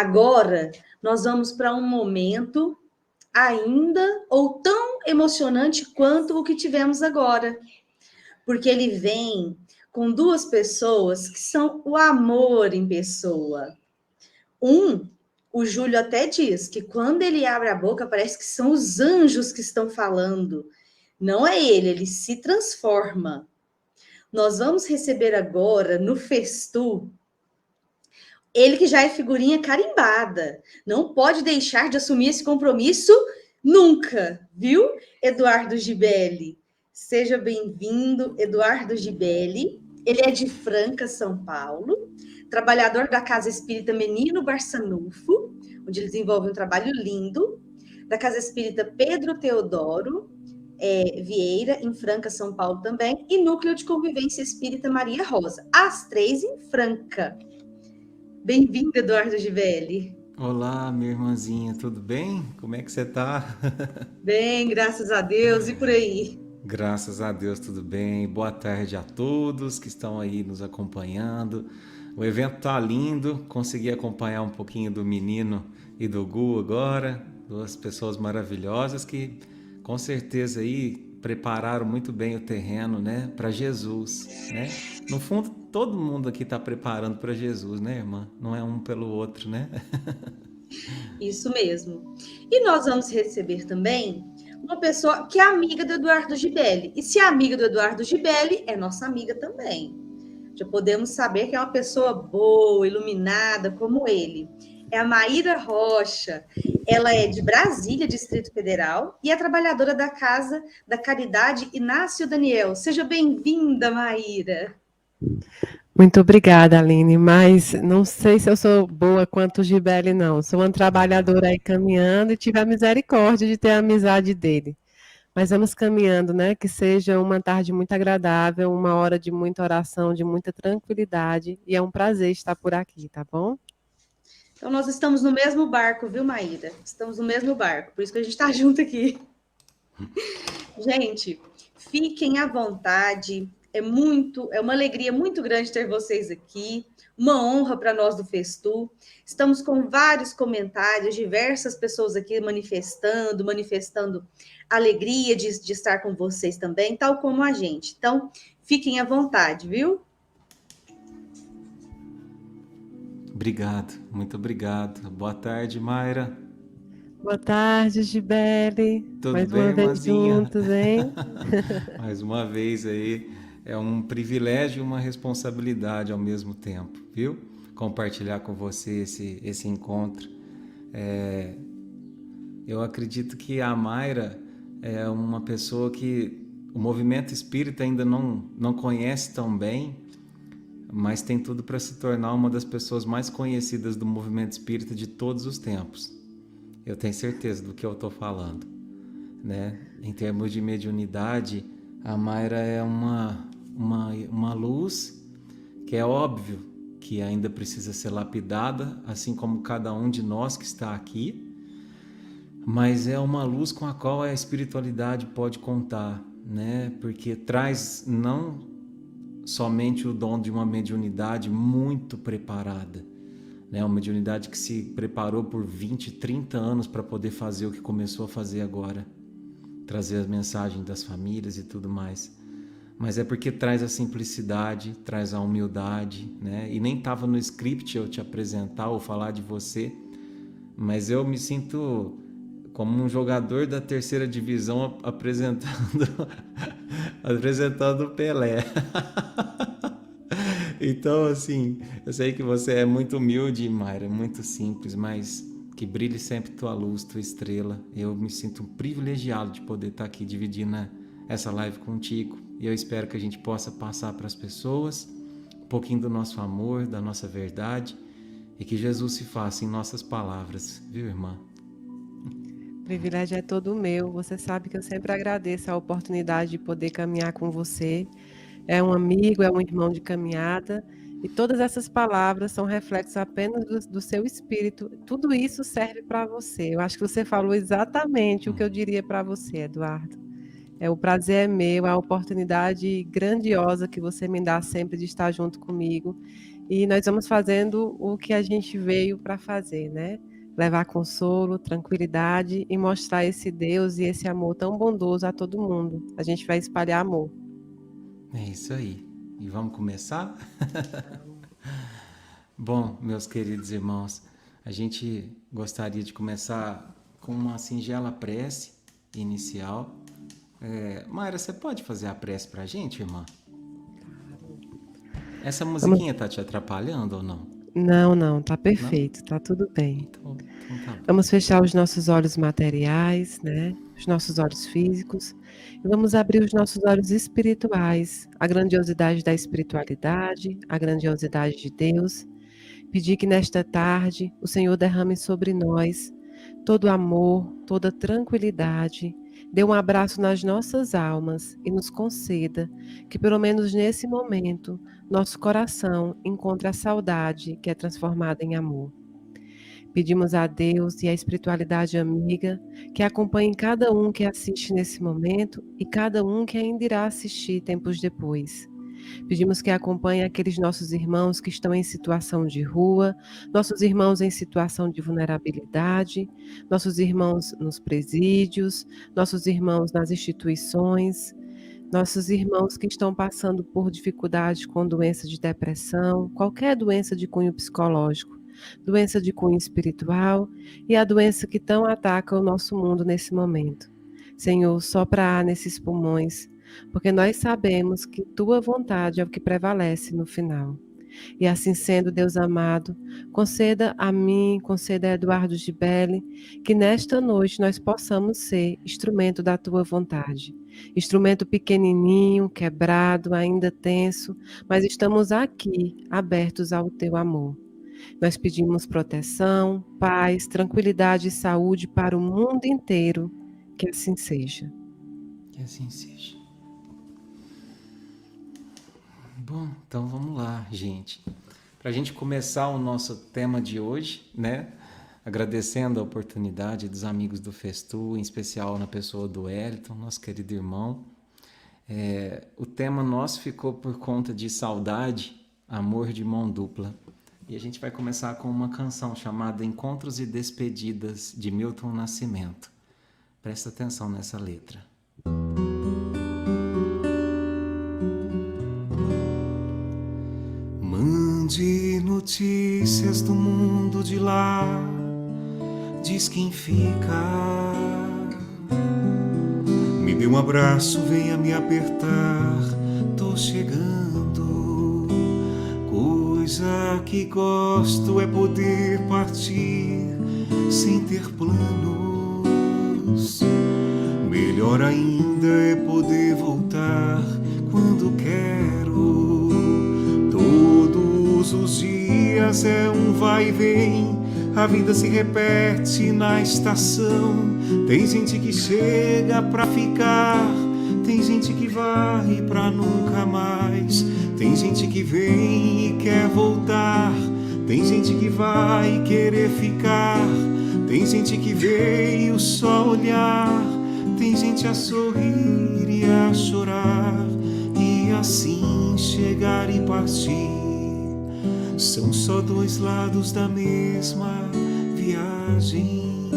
Agora, nós vamos para um momento ainda ou tão emocionante quanto o que tivemos agora, porque ele vem com duas pessoas que são o amor em pessoa. O Júlio até diz que quando ele abre a boca, parece que são os anjos que estão falando. Não é ele se transforma. Nós vamos receber agora, no Festu, ele que já é figurinha carimbada. Não pode deixar de assumir esse compromisso nunca, viu, Eduardo Gibelli? Seja bem-vindo, Eduardo Gibelli. Ele é de Franca, São Paulo, trabalhador da Casa Espírita Menino Barçanufo, onde ele desenvolve um trabalho lindo, da Casa Espírita Pedro Teodoro Vieira, em Franca, São Paulo também, e Núcleo de Convivência Espírita Maria Rosa, as três em Franca. Bem-vindo, Eduardo Gibelli. Olá, minha irmãzinha, tudo bem? Como é que você tá? Bem, graças a Deus, e por aí? Graças a Deus, tudo bem. Boa tarde a todos que estão aí nos acompanhando. O evento tá lindo, consegui acompanhar um pouquinho do menino e do Gu agora, duas pessoas maravilhosas que com certeza aí prepararam muito bem o terreno, né, para Jesus, né? No fundo, todo mundo aqui está preparando para Jesus, né, irmã? Não é um pelo outro, né? Isso mesmo. E nós vamos receber também uma pessoa que é amiga do Eduardo Gibelli. E se é amiga do Eduardo Gibelli, é nossa amiga também. Já podemos saber que é uma pessoa boa, iluminada, como ele. É a Maíra Rocha. Ela é de Brasília, Distrito Federal, e é trabalhadora da Casa da Caridade Inácio Daniel. Seja bem-vinda, Maíra. Muito obrigada, Aline, mas não sei se eu sou boa quanto o Gibelli, não. Sou uma trabalhadora aí caminhando e tive a misericórdia de ter a amizade dele. Mas vamos caminhando, né? Que seja uma tarde muito agradável, uma hora de muita oração, de muita tranquilidade, e é um prazer estar por aqui, tá bom? Então, nós estamos no mesmo barco, viu, Maíra? Estamos no mesmo barco, por isso que a gente está junto aqui. Gente, fiquem à vontade. É uma alegria muito grande ter vocês aqui. Uma honra para nós do Festu. Estamos com vários comentários, diversas pessoas aqui manifestando alegria de estar com vocês também, tal como a gente. Então, fiquem à vontade, viu? Obrigado, muito obrigado. Boa tarde, Mayra. Boa tarde, Gibelli. Tudo Mais bem, uma vez irmãzinha? juntos, hein? Mais uma vez aí, é um privilégio e uma responsabilidade ao mesmo tempo, viu? Compartilhar com você esse encontro. Eu acredito que a Mayra é uma pessoa que o movimento espírita ainda não conhece tão bem, mas tem tudo para se tornar uma das pessoas mais conhecidas do movimento espírita de todos os tempos. Eu tenho certeza do que eu estou falando, né? Em termos de mediunidade, a Mayra é uma luz que é óbvio que ainda precisa ser lapidada, assim como cada um de nós que está aqui, mas é uma luz com a qual a espiritualidade pode contar, né? Porque traz não somente o dom de uma mediunidade muito preparada, né? Uma mediunidade que se preparou por 20, 30 anos para poder fazer o que começou a fazer agora, trazer as mensagens das famílias e tudo mais. Mas é porque traz a simplicidade, traz a humildade, né? E nem estava no script eu te apresentar ou falar de você, mas eu me sinto como um jogador da terceira divisão apresentando o Pelé. Então, assim, eu sei que você é muito humilde, Mayra, muito simples, mas que brilhe sempre tua luz, tua estrela. Eu me sinto privilegiado de poder estar aqui dividindo essa live contigo. E eu espero que a gente possa passar para as pessoas um pouquinho do nosso amor, da nossa verdade, e que Jesus se faça em nossas palavras, viu, irmã? O privilégio é todo meu. Você sabe que eu sempre agradeço a oportunidade de poder caminhar com você. É um amigo, é um irmão de caminhada, e todas essas palavras são reflexos apenas do seu espírito. Tudo isso serve para você. Eu acho que você falou exatamente o que eu diria para você, Eduardo. O prazer é meu, a oportunidade grandiosa que você me dá sempre de estar junto comigo. E nós vamos fazendo o que a gente veio para fazer, né? Levar consolo, tranquilidade e mostrar esse Deus e esse amor tão bondoso a todo mundo. A gente vai espalhar amor. É isso aí. E vamos começar? Bom, meus queridos irmãos, a gente gostaria de começar com uma singela prece inicial. Mayra, você pode fazer a prece pra gente, irmã? Essa musiquinha tá te atrapalhando ou não? Não, tá perfeito, tá tudo bem. Então tá bom. Vamos fechar os nossos olhos materiais, né? Os nossos olhos físicos. E vamos abrir os nossos olhos espirituais, a grandiosidade da espiritualidade, a grandiosidade de Deus. Pedir que nesta tarde o Senhor derrame sobre nós todo amor, toda tranquilidade, dê um abraço nas nossas almas e nos conceda que, pelo menos nesse momento, nosso coração encontre a saudade que é transformada em amor. Pedimos a Deus e à espiritualidade amiga que acompanhe cada um que assiste nesse momento e cada um que ainda irá assistir tempos depois. Pedimos que acompanhe aqueles nossos irmãos que estão em situação de rua, nossos irmãos em situação de vulnerabilidade, nossos irmãos nos presídios, nossos irmãos nas instituições, nossos irmãos que estão passando por dificuldade com doença de depressão, qualquer doença de cunho psicológico, doença de cunho espiritual e a doença que tão ataca o nosso mundo nesse momento. Senhor, sopra ar nesses pulmões, porque nós sabemos que tua vontade é o que prevalece no final. E assim sendo, Deus amado, conceda a mim, conceda a Eduardo Gibelli, que nesta noite nós possamos ser instrumento da tua vontade. Instrumento pequenininho, quebrado, ainda tenso, mas estamos aqui, abertos ao teu amor. Nós pedimos proteção, paz, tranquilidade e saúde para o mundo inteiro. Que assim seja. Que assim seja. Bom, então vamos lá, gente. Para a gente começar o nosso tema de hoje, né? Agradecendo a oportunidade dos amigos do Festu, em especial na pessoa do Wellington, nosso querido irmão. O tema nosso ficou por conta de saudade, amor de mão dupla. E a gente vai começar com uma canção chamada Encontros e Despedidas, de Milton Nascimento. Presta atenção nessa letra. Mande notícias do mundo de lá, diz quem fica. Me dê um abraço, venha me apertar, tô chegando. Coisa que gosto é poder partir sem ter planos. Melhor ainda é poder voltar quando quero. Todos os dias é um vai e vem, a vida se repete na estação. Tem gente que chega pra ficar, tem gente que vai pra nunca mais. Tem gente que vem e quer voltar, tem gente que vai querer ficar. Tem gente que veio só olhar, tem gente a sorrir e a chorar, e assim chegar e partir. São só dois lados da mesma viagem.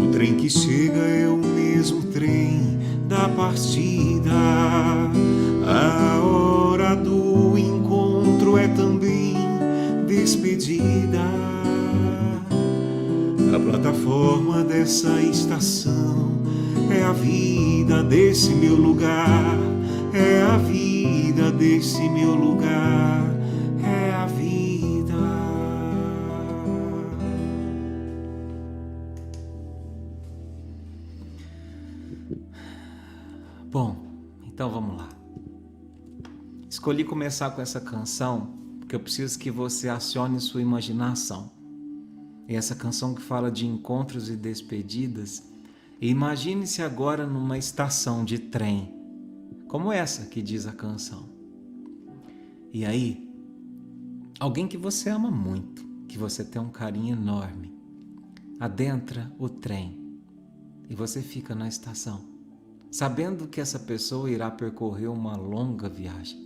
O trem que chega é o mesmo trem da partida. A hora do encontro é também despedida. A plataforma dessa estação é a vida desse meu lugar. É a vida desse meu lugar. É a vida. Bom, então vamos lá. Escolhi começar com essa canção porque eu preciso que você acione sua imaginação. E essa canção que fala de encontros e despedidas. E imagine-se agora numa estação de trem, como essa que diz a canção. E aí, alguém que você ama muito, que você tem um carinho enorme, adentra o trem e você fica na estação, sabendo que essa pessoa irá percorrer uma longa viagem.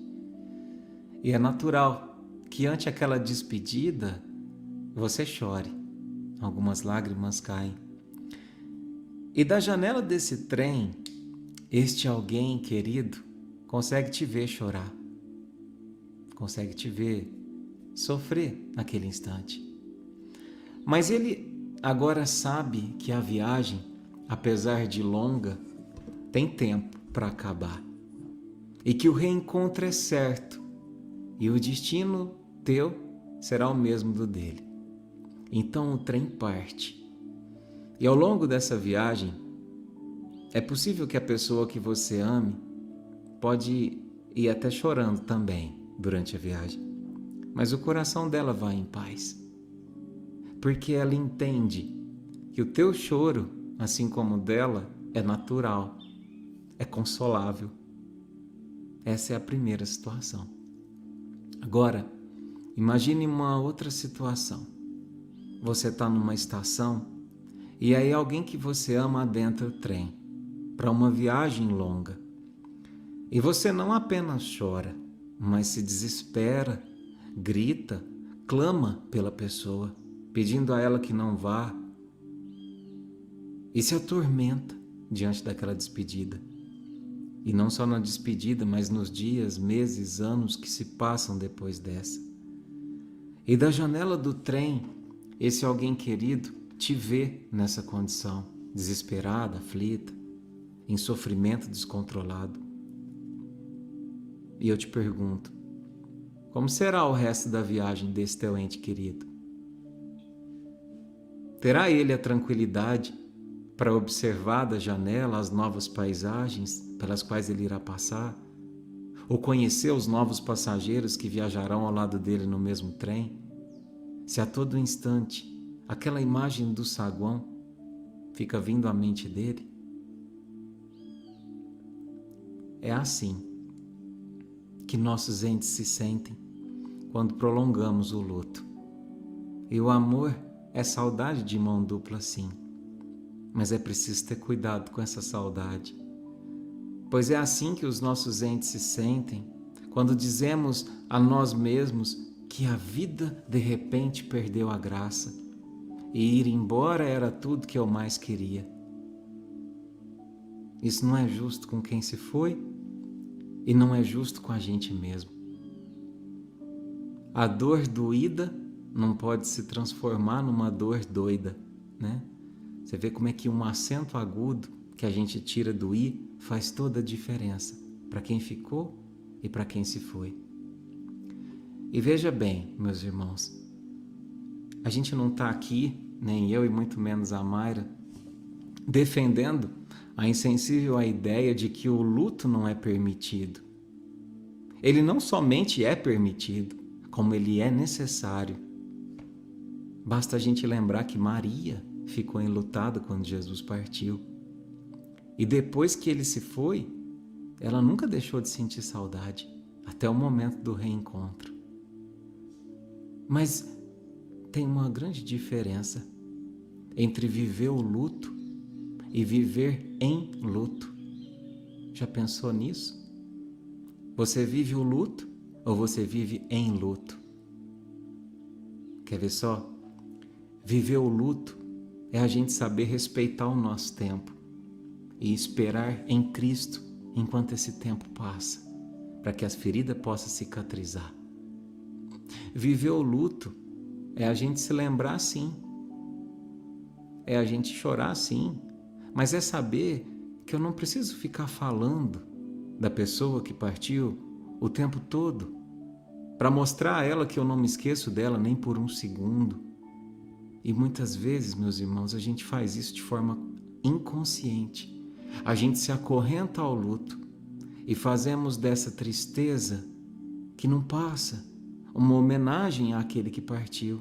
E é natural que ante aquela despedida você chore. Algumas lágrimas caem. E da janela desse trem, este alguém querido consegue te ver chorar. Consegue te ver sofrer naquele instante. Mas ele agora sabe que a viagem, apesar de longa, tem tempo para acabar. E que o reencontro é certo. E o destino teu será o mesmo do dele. Então o trem parte. E ao longo dessa viagem, é possível que a pessoa que você ame pode ir até chorando também durante a viagem. Mas o coração dela vai em paz. Porque ela entende que o teu choro, assim como o dela, é natural, é consolável. Essa é a primeira situação. Agora, imagine uma outra situação. Você está numa estação e aí alguém que você ama adentra o trem para uma viagem longa. E você não apenas chora, mas se desespera, grita, clama pela pessoa, pedindo a ela que não vá, e se atormenta diante daquela despedida. E não só na despedida, mas nos dias, meses, anos que se passam depois dessa. E da janela do trem, esse alguém querido te vê nessa condição, desesperada, aflita, em sofrimento descontrolado. E eu te pergunto, como será o resto da viagem desse teu ente querido? Terá ele a tranquilidade para observar da janela as novas paisagens pelas quais ele irá passar? Ou conhecer os novos passageiros que viajarão ao lado dele no mesmo trem? Se a todo instante aquela imagem do saguão fica vindo à mente dele? É assim que nossos entes se sentem quando prolongamos o luto. E o amor é saudade de mão dupla, sim. Mas é preciso ter cuidado com essa saudade. Pois é assim que os nossos entes se sentem quando dizemos a nós mesmos que a vida de repente perdeu a graça e ir embora era tudo que eu mais queria. Isso não é justo com quem se foi e não é justo com a gente mesmo. A dor doída não pode se transformar numa dor doida, né? Você vê como é que um acento agudo que a gente tira do i faz toda a diferença para quem ficou e para quem se foi. E veja bem, meus irmãos, a gente não está aqui, nem eu e muito menos a Mayra, defendendo a insensível a ideia de que o luto não é permitido. Ele não somente é permitido, como ele é necessário. Basta a gente lembrar que Maria ficou enlutada quando Jesus partiu. E depois que ele se foi, ela nunca deixou de sentir saudade, até o momento do reencontro. Mas tem uma grande diferença entre viver o luto e viver em luto. Já pensou nisso? Você vive o luto ou você vive em luto? Quer ver só? Viver o luto é a gente saber respeitar o nosso tempo e esperar em Cristo enquanto esse tempo passa, para que as feridas possam cicatrizar. Viver o luto é a gente se lembrar sim, é a gente chorar sim, mas é saber que eu não preciso ficar falando da pessoa que partiu o tempo todo para mostrar a ela que eu não me esqueço dela nem por um segundo. E muitas vezes, meus irmãos, a gente faz isso de forma inconsciente. A gente se acorrenta ao luto e fazemos dessa tristeza que não passa uma homenagem àquele que partiu.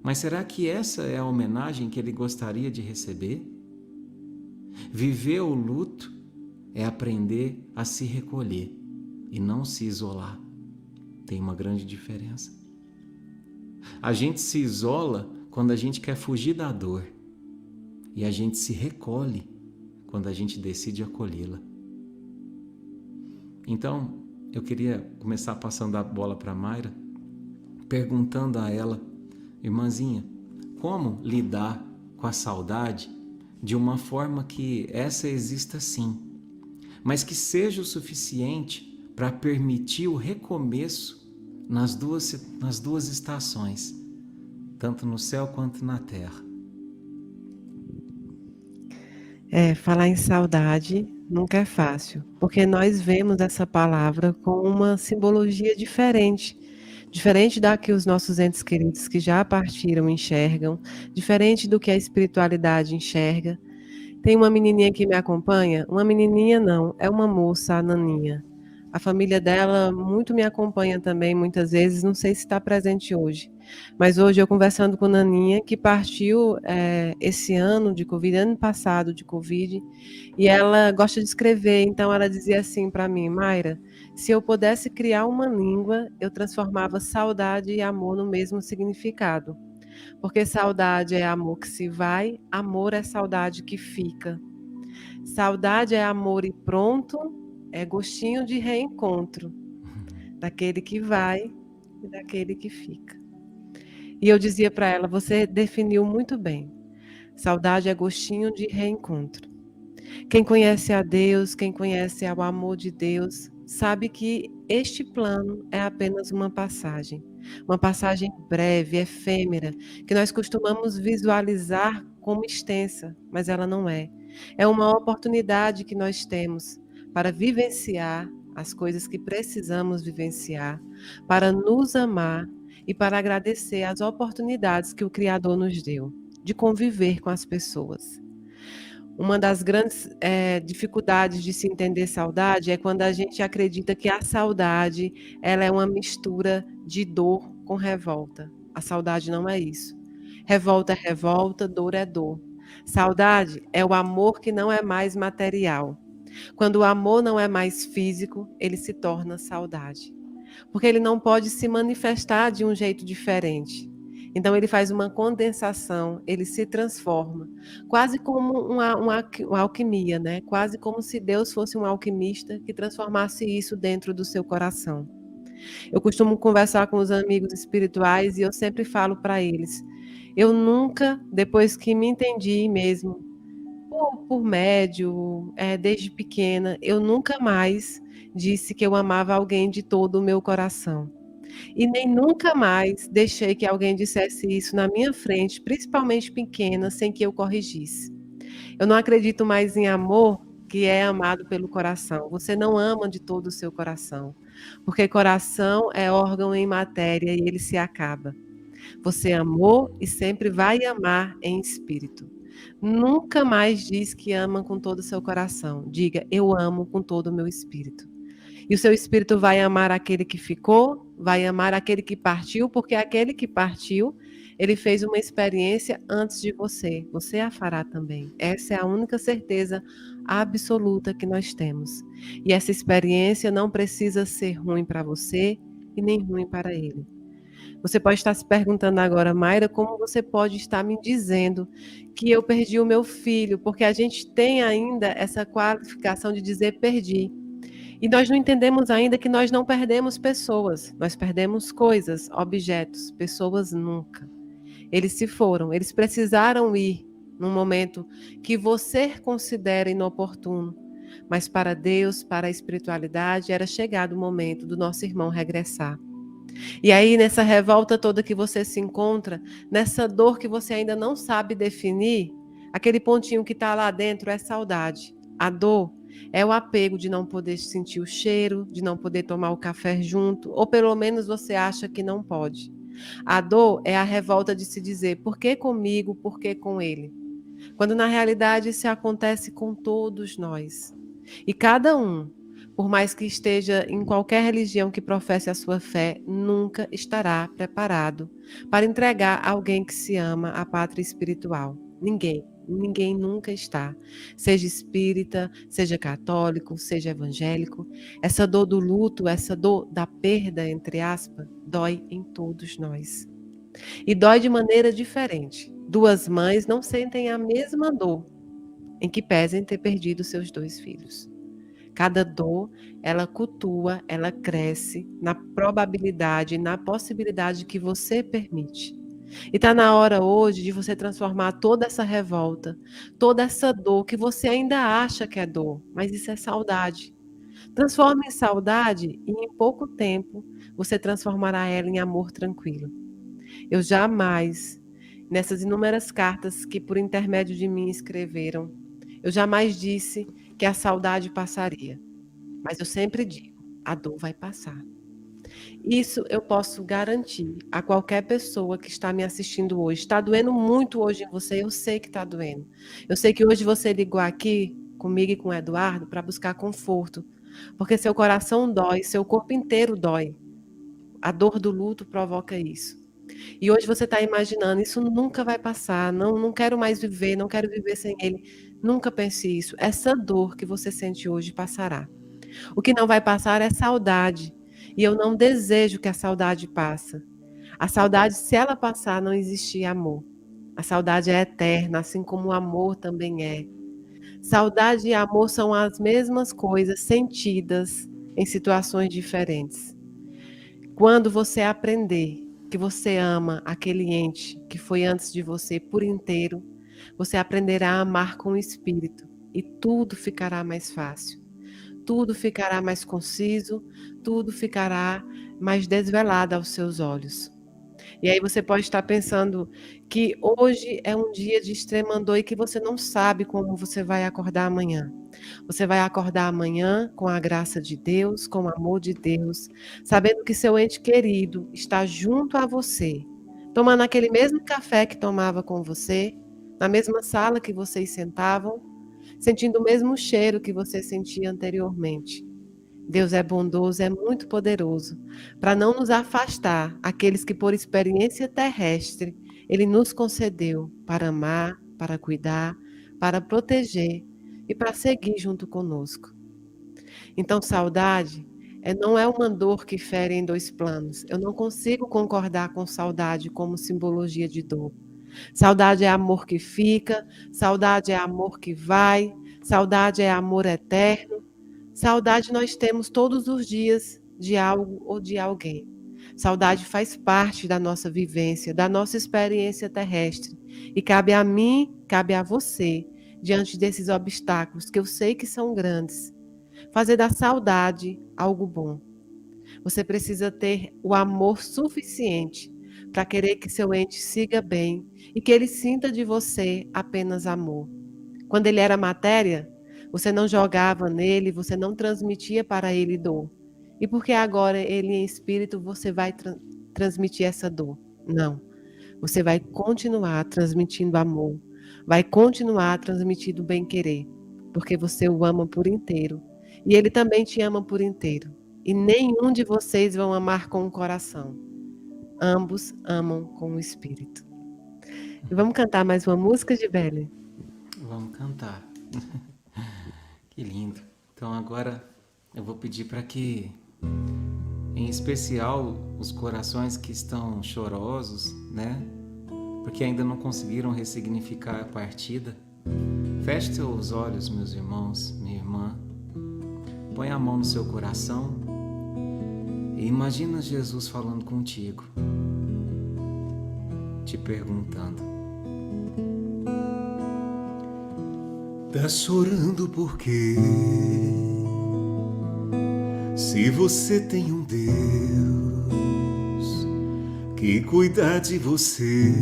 Mas será que essa é a homenagem que ele gostaria de receber? Viver o luto é aprender a se recolher e não se isolar. Tem uma grande diferença. A gente se isola quando a gente quer fugir da dor e a gente se recolhe quando a gente decide acolhê-la. Então, eu queria começar passando a bola para a Mayra, perguntando a ela, irmãzinha, como lidar com a saudade de uma forma que essa exista sim, mas que seja o suficiente para permitir o recomeço nas duas estações, tanto no céu quanto na terra. Falar em saudade nunca é fácil, porque nós vemos essa palavra com uma simbologia diferente, diferente da que os nossos entes queridos que já partiram enxergam, diferente do que a espiritualidade enxerga. Tem uma menininha que me acompanha, uma menininha não, é uma moça, a Naninha. A família dela muito me acompanha também, muitas vezes, não sei se está presente hoje. Mas hoje eu conversando com a Naninha, que partiu esse ano de Covid, ano passado de Covid, e ela gosta de escrever, então ela dizia assim para mim, Mayra, se eu pudesse criar uma língua, eu transformava saudade e amor no mesmo significado. Porque saudade é amor que se vai, amor é saudade que fica. Saudade é amor e pronto, é gostinho de reencontro, daquele que vai e daquele que fica. E eu dizia para ela, você definiu muito bem. Saudade é gostinho de reencontro. Quem conhece a Deus, quem conhece o amor de Deus, sabe que este plano é apenas uma passagem breve, efêmera, que nós costumamos visualizar como extensa, mas ela não é. É uma oportunidade que nós temos para vivenciar as coisas que precisamos vivenciar, para nos amar e para agradecer as oportunidades que o Criador nos deu de conviver com as pessoas. Uma das grandes dificuldades de se entender saudade é quando a gente acredita que a saudade ela é uma mistura de dor com revolta. A saudade não é isso. Revolta é revolta, dor é dor. Saudade é o amor que não é mais material. Quando o amor não é mais físico, ele se torna saudade. Porque ele não pode se manifestar de um jeito diferente. Então ele faz uma condensação, ele se transforma, quase como uma alquimia, né? Quase como se Deus fosse um alquimista que transformasse isso dentro do seu coração. Eu costumo conversar com os amigos espirituais e eu sempre falo para eles, eu nunca, depois que me entendi mesmo, por médio, desde pequena, eu nunca mais disse que eu amava alguém de todo o meu coração. E nem nunca mais deixei que alguém dissesse isso na minha frente, principalmente pequena, sem que eu corrigisse. Eu não acredito mais em amor que é amado pelo coração. Você não ama de todo o seu coração, porque coração é órgão em matéria e ele se acaba. Você amou e sempre vai amar em espírito. Nunca mais diz que ama com todo o seu coração. Diga, eu amo com todo o meu espírito. E o seu espírito vai amar aquele que ficou, vai amar aquele que partiu, porque aquele que partiu, ele fez uma experiência antes de você. Você a fará também. Essa é a única certeza absoluta que nós temos. E essa experiência não precisa ser ruim para você e nem ruim para ele. Você pode estar se perguntando agora, Mayra, como você pode estar me dizendo que eu perdi o meu filho? Porque a gente tem ainda essa qualificação de dizer perdi. E nós não entendemos ainda que nós não perdemos pessoas, nós perdemos coisas, objetos, pessoas nunca. Eles se foram, eles precisaram ir num momento que você considera inoportuno, mas para Deus, para a espiritualidade, era chegado o momento do nosso irmão regressar. E aí, nessa revolta toda que você se encontra, nessa dor que você ainda não sabe definir, aquele pontinho que está lá dentro é saudade. A dor é o apego de não poder sentir o cheiro, de não poder tomar o café junto, ou pelo menos você acha que não pode. A dor é a revolta de se dizer, por que comigo, por que com ele? Quando na realidade isso acontece com todos nós. E cada um, por mais que esteja em qualquer religião que professe a sua fé, nunca estará preparado para entregar a alguém que se ama a pátria espiritual. Ninguém nunca está. Seja espírita, seja católico, seja evangélico. Essa dor do luto, essa dor da perda, entre aspas, dói em todos nós. E dói de maneira diferente. Duas mães não sentem a mesma dor em que pesem ter perdido seus dois filhos. Cada dor, ela cultua, ela cresce na probabilidade, na possibilidade que você permite. E está na hora hoje de você transformar toda essa revolta, toda essa dor que você ainda acha que é dor, mas isso é saudade. Transforma em saudade e em pouco tempo você transformará ela em amor tranquilo. Eu jamais, nessas inúmeras cartas que por intermédio de mim escreveram, eu jamais disse que a saudade passaria. Mas eu sempre digo, a dor vai passar. Isso eu posso garantir a qualquer pessoa que está me assistindo hoje. Está doendo muito hoje em você, eu sei que está doendo. Eu sei que hoje você ligou aqui comigo e com o Eduardo para buscar conforto, porque seu coração dói, seu corpo inteiro dói. A dor do luto provoca isso. E hoje você está imaginando, isso nunca vai passar, não quero mais viver, não quero viver sem ele. Nunca pense isso. Essa dor que você sente hoje passará. O que não vai passar é saudade. E eu não desejo que a saudade passe. A saudade, se ela passar, não existe amor. A saudade é eterna, assim como o amor também é. Saudade e amor são as mesmas coisas sentidas em situações diferentes. Quando você aprender que você ama aquele ente que foi antes de você por inteiro, você aprenderá a amar com o espírito e tudo ficará mais fácil. Tudo ficará mais conciso, tudo ficará mais desvelado aos seus olhos. E aí você pode estar pensando que hoje é um dia de extrema dor e que você não sabe como você vai acordar amanhã. Você vai acordar amanhã com a graça de Deus, com o amor de Deus, sabendo que seu ente querido está junto a você, tomando aquele mesmo café que tomava com você, na mesma sala que vocês sentavam, sentindo o mesmo cheiro que você sentia anteriormente. Deus é bondoso, é muito poderoso, para não nos afastar aqueles que por experiência terrestre Ele nos concedeu para amar, para cuidar, para proteger e para seguir junto conosco. Então, saudade não é uma dor que fere em dois planos. Eu não consigo concordar com saudade como simbologia de dor. Saudade é amor que fica, saudade é amor que vai, saudade é amor eterno. Saudade nós temos todos os dias de algo ou de alguém. Saudade faz parte da nossa vivência, da nossa experiência terrestre. E cabe a mim, cabe a você, diante desses obstáculos, que eu sei que são grandes, fazer da saudade algo bom. Você precisa ter o amor suficiente para querer que seu ente siga bem e que ele sinta de você apenas amor. Quando ele era matéria, você não jogava nele, você não transmitia para ele dor. E porque agora ele em espírito, você vai transmitir essa dor? Não. Você vai continuar transmitindo amor, vai continuar transmitindo bem-querer, porque você o ama por inteiro. E ele também te ama por inteiro. E nenhum de vocês vão amar com o coração. Ambos amam com o espírito. E vamos cantar mais uma música, Gibele? Vamos cantar. Que lindo. Então agora eu vou pedir para que, em especial, os corações que estão chorosos, né? Porque ainda não conseguiram ressignificar a partida. Feche seus olhos, meus irmãos, minha irmã. Põe a mão no seu coração e imagina Jesus falando contigo, te perguntando: tá chorando por quê? Se você tem um Deus que cuida de você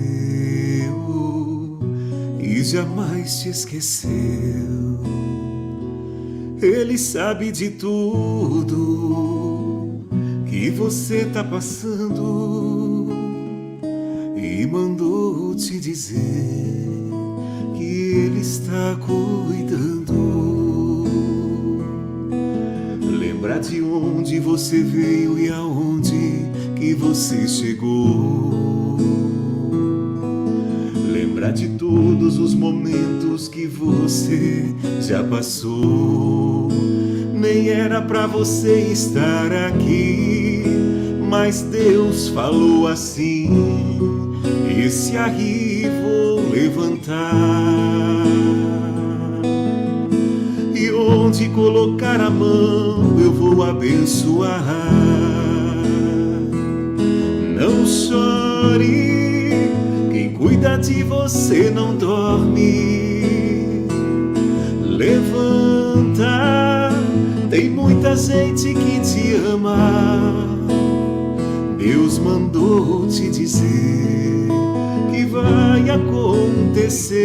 e jamais te esqueceu, Ele sabe de tudo que você tá passando e mandou te dizer que Ele está cuidando. Lembra de onde você veio e aonde que você chegou. Lembra de todos os momentos que você já passou. Nem era pra você estar aqui, mas Deus falou assim: esse aí vou levantar. E onde colocar a mão eu vou abençoar. Não chore, quem cuida de você não dorme. Levanta, tem muita gente que te ama. Deus mandou te dizer que vai acontecer.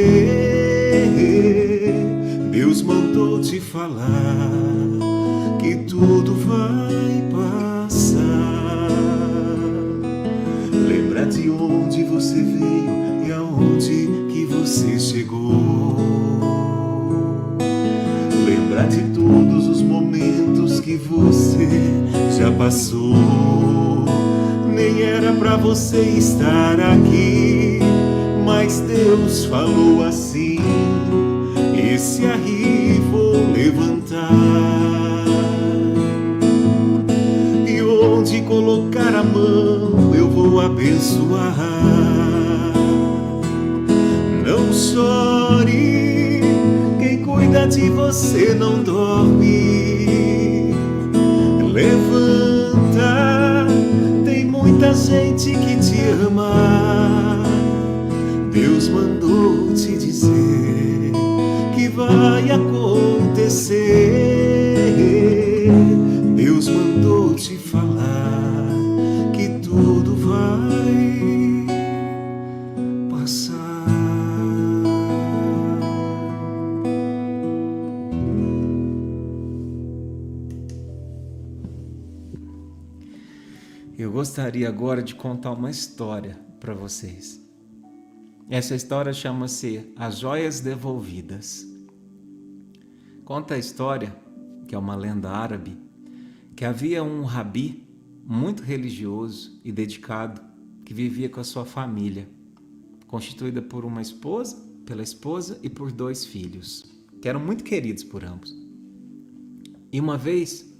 Deus mandou te falar que tudo vai passar. Lembra de onde você veio e aonde que você chegou. Lembra de todos os momentos que você já passou. Nem era pra você estar aqui, mas Deus falou assim: esse aí vou levantar. E onde colocar a mão eu vou abençoar. Não chore, quem cuida de você não dorme. Levanta, tem muita gente que te ama. Deus mandou te dizer que vai acontecer. Deus mandou te falar que tudo vai passar. Eu gostaria agora de contar uma história para vocês. Essa história chama-se As Joias Devolvidas. Conta a história, que é uma lenda árabe, que havia um rabi muito religioso e dedicado que vivia com a sua família, constituída por uma esposa, pela esposa e por 2 filhos, que eram muito queridos por ambos. E uma vez,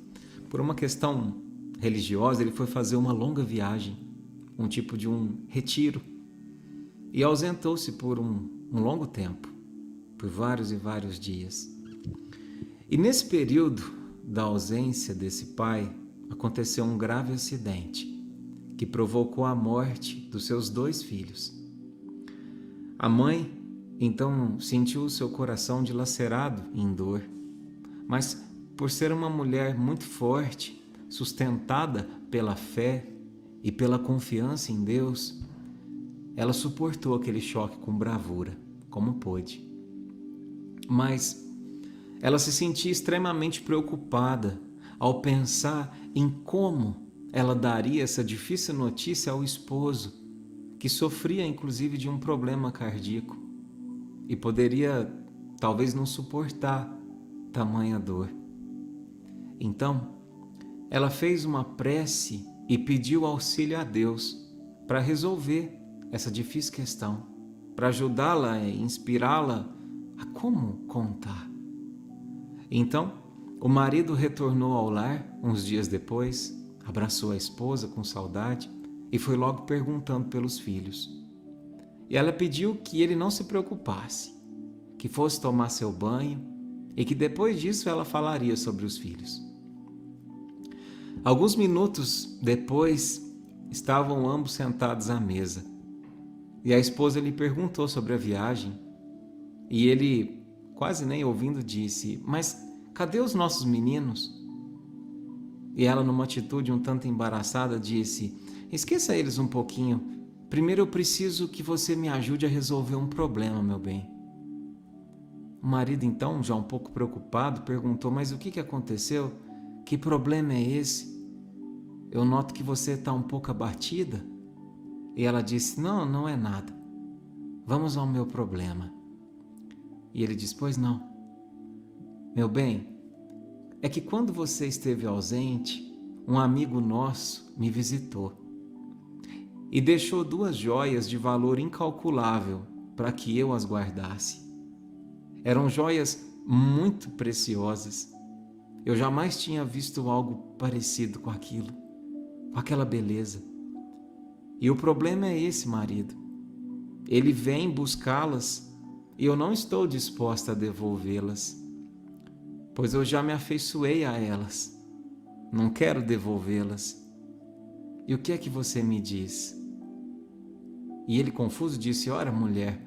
por uma questão religiosa, ele foi fazer uma longa viagem, um tipo de um retiro, e ausentou-se por um longo tempo, por vários e vários dias. E nesse período da ausência desse pai, aconteceu um grave acidente que provocou a morte dos seus 2 filhos. A mãe, então, sentiu o seu coração dilacerado em dor, mas por ser uma mulher muito forte, sustentada pela fé e pela confiança em Deus, ela suportou aquele choque com bravura, como pôde. Mas ela se sentia extremamente preocupada ao pensar em como ela daria essa difícil notícia ao esposo, que sofria inclusive de um problema cardíaco e poderia talvez não suportar tamanha dor. Então, ela fez uma prece e pediu auxílio a Deus para resolver essa difícil questão, para ajudá-la e inspirá-la a como contar. Então, o marido retornou ao lar uns dias depois, abraçou a esposa com saudade e foi logo perguntando pelos filhos. E ela pediu que ele não se preocupasse, que fosse tomar seu banho e que depois disso ela falaria sobre os filhos. Alguns minutos depois, estavam ambos sentados à mesa. E a esposa lhe perguntou sobre a viagem, e ele, quase nem ouvindo, disse: mas cadê os nossos meninos? E ela, numa atitude um tanto embaraçada, disse: esqueça eles um pouquinho, primeiro eu preciso que você me ajude a resolver um problema, meu bem. O marido, então, já um pouco preocupado, perguntou: mas o que aconteceu? Que problema é esse? Eu noto que você está um pouco abatida. E ela disse: não é nada. Vamos ao meu problema. E ele disse: pois não. Meu bem, é que quando você esteve ausente, um amigo nosso me visitou e deixou 2 joias de valor incalculável para que eu as guardasse. Eram joias muito preciosas. Eu jamais tinha visto algo parecido com aquilo, com aquela beleza. E o problema é esse, marido. Ele vem buscá-las e eu não estou disposta a devolvê-las, pois eu já me afeiçoei a elas. Não quero devolvê-las. E o que é que você me diz? E ele, confuso, disse: ora, mulher,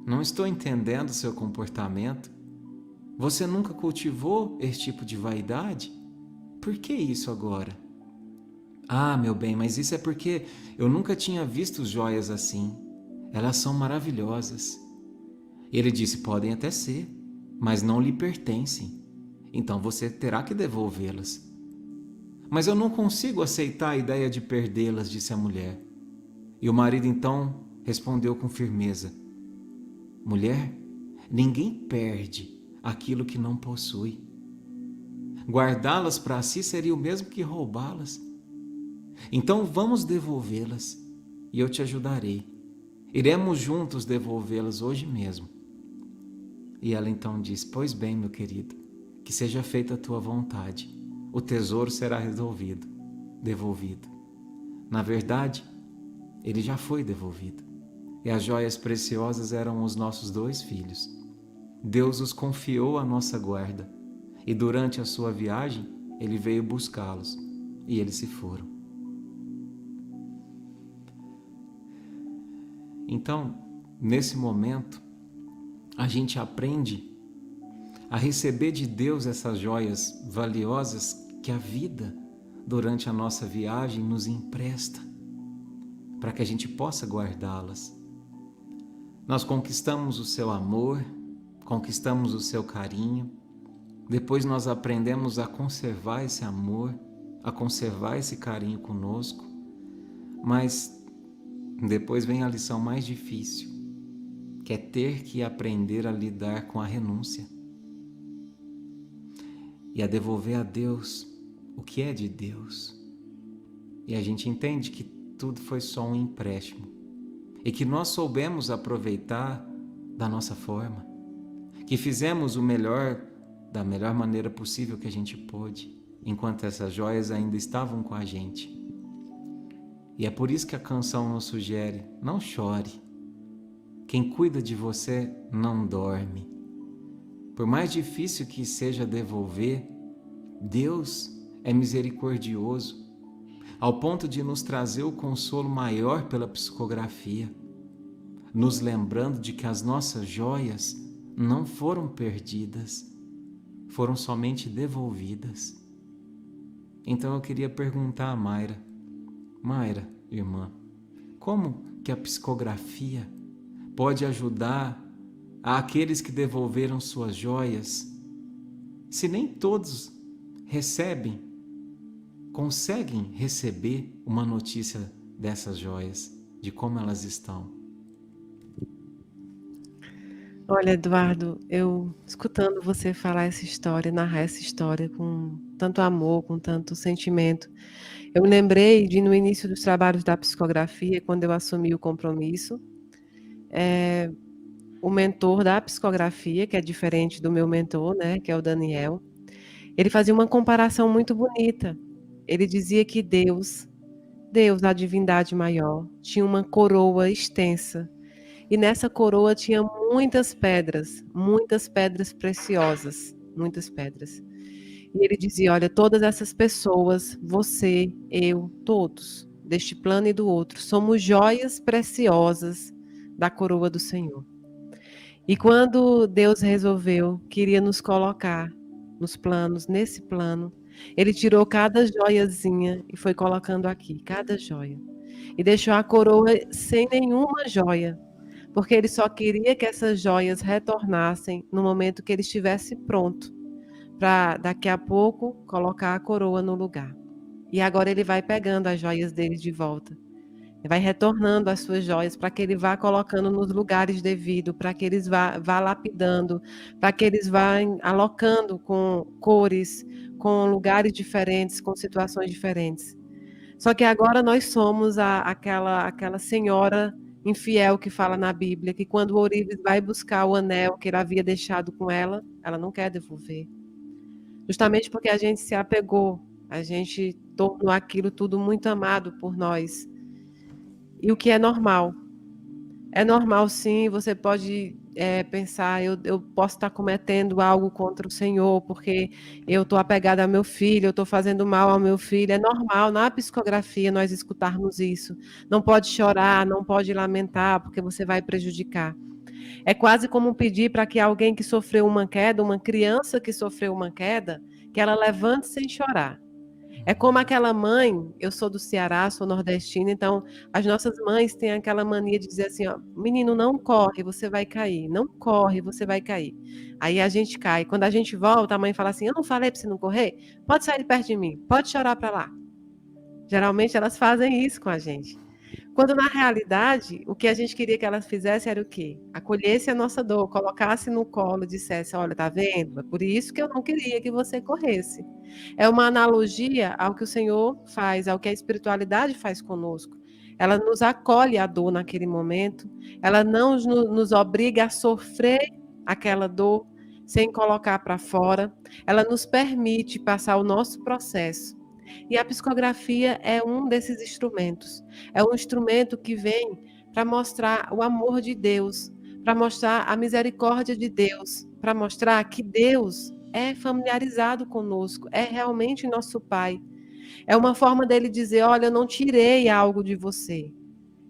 não estou entendendo seu comportamento. Você nunca cultivou esse tipo de vaidade? Por que isso agora? Ah, meu bem, mas isso é porque eu nunca tinha visto joias assim. Elas são maravilhosas. Ele disse: podem até ser, mas não lhe pertencem. Então você terá que devolvê-las. Mas eu não consigo aceitar a ideia de perdê-las, disse a mulher. E o marido então respondeu com firmeza: mulher, ninguém perde aquilo que não possui. Guardá-las para si seria o mesmo que roubá-las. Então vamos devolvê-las e eu te ajudarei. Iremos juntos devolvê-las hoje mesmo. E ela então diz: pois bem, meu querido, que seja feita a tua vontade. O tesouro será devolvido. Na verdade, ele já foi devolvido. E as joias preciosas eram os nossos 2 filhos. Deus os confiou à nossa guarda. E durante a sua viagem, ele veio buscá-los. E eles se foram. Então, nesse momento, a gente aprende a receber de Deus essas joias valiosas que a vida, durante a nossa viagem, nos empresta, para que a gente possa guardá-las. Nós conquistamos o seu amor, conquistamos o seu carinho, depois nós aprendemos a conservar esse amor, a conservar esse carinho conosco, mas depois vem a lição mais difícil, que é ter que aprender a lidar com a renúncia e a devolver a Deus o que é de Deus. E a gente entende que tudo foi só um empréstimo e que nós soubemos aproveitar da nossa forma, que fizemos o melhor da melhor maneira possível que a gente pôde, enquanto essas joias ainda estavam com a gente. E é por isso que a canção nos sugere: não chore. Quem cuida de você não dorme. Por mais difícil que seja devolver, Deus é misericordioso, ao ponto de nos trazer o consolo maior pela psicografia, nos lembrando de que as nossas joias não foram perdidas, foram somente devolvidas. Então eu queria perguntar a Mayra: Mayra, irmã, como que a psicografia pode ajudar àqueles que devolveram suas joias, se nem todos conseguem receber uma notícia dessas joias, de como elas estão? Olha, Eduardo, eu escutando você falar essa história, narrar essa história com tanto amor, com tanto sentimento, eu me lembrei de no início dos trabalhos da psicografia, quando eu assumi o compromisso, o mentor da psicografia, que é diferente do meu mentor, né, que é o Daniel, ele fazia uma comparação muito bonita. Ele dizia que Deus, a divindade maior, tinha uma coroa extensa. E nessa coroa tinha muitas pedras preciosas, muitas pedras. E ele dizia: olha, todas essas pessoas, você, eu, todos, deste plano e do outro, somos joias preciosas da coroa do Senhor. E quando Deus queria nos colocar nos planos, nesse plano, ele tirou cada joiazinha e foi colocando aqui, cada joia. E deixou a coroa sem nenhuma joia, porque ele só queria que essas joias retornassem no momento que ele estivesse pronto, para daqui a pouco colocar a coroa no lugar. E agora ele vai pegando as joias dele de volta. Ele vai retornando as suas joias para que ele vá colocando nos lugares devidos, para que eles vá lapidando, para que eles vá alocando com cores, com lugares diferentes, com situações diferentes. Só que agora nós somos aquela senhora infiel que fala na Bíblia, que quando o ourives vai buscar o anel que ele havia deixado com ela não quer devolver. Justamente porque a gente se apegou, a gente tornou aquilo tudo muito amado por nós. E o que é normal. É normal, sim, você pode pensar, eu posso estar cometendo algo contra o Senhor, porque eu estou apegada ao meu filho, eu estou fazendo mal ao meu filho. É normal, na psicografia, nós escutarmos isso. Não pode chorar, não pode lamentar, porque você vai prejudicar. É quase como pedir para que alguém que sofreu uma queda, uma criança que sofreu uma queda, que ela levante sem chorar. É como aquela mãe, eu sou do Ceará, sou nordestina, então as nossas mães têm aquela mania de dizer assim, ó, menino, não corre, você vai cair. Não corre, você vai cair. Aí a gente cai. Quando a gente volta, a mãe fala assim, eu não falei para você não correr? Pode sair de perto de mim, pode chorar para lá. Geralmente elas fazem isso com a gente. Quando na realidade, o que a gente queria que elas fizessem era o quê? Acolhesse a nossa dor, colocasse no colo e dissesse, olha, tá vendo? É por isso que eu não queria que você corresse. É uma analogia ao que o Senhor faz, ao que a espiritualidade faz conosco. Ela nos acolhe a dor naquele momento, ela não nos obriga a sofrer aquela dor sem colocar para fora, ela nos permite passar o nosso processo. E a psicografia é um desses instrumentos. É um instrumento que vem para mostrar o amor de Deus, para mostrar a misericórdia de Deus, para mostrar que Deus é familiarizado conosco, é realmente nosso Pai. É uma forma dele dizer: olha, eu não tirei algo de você.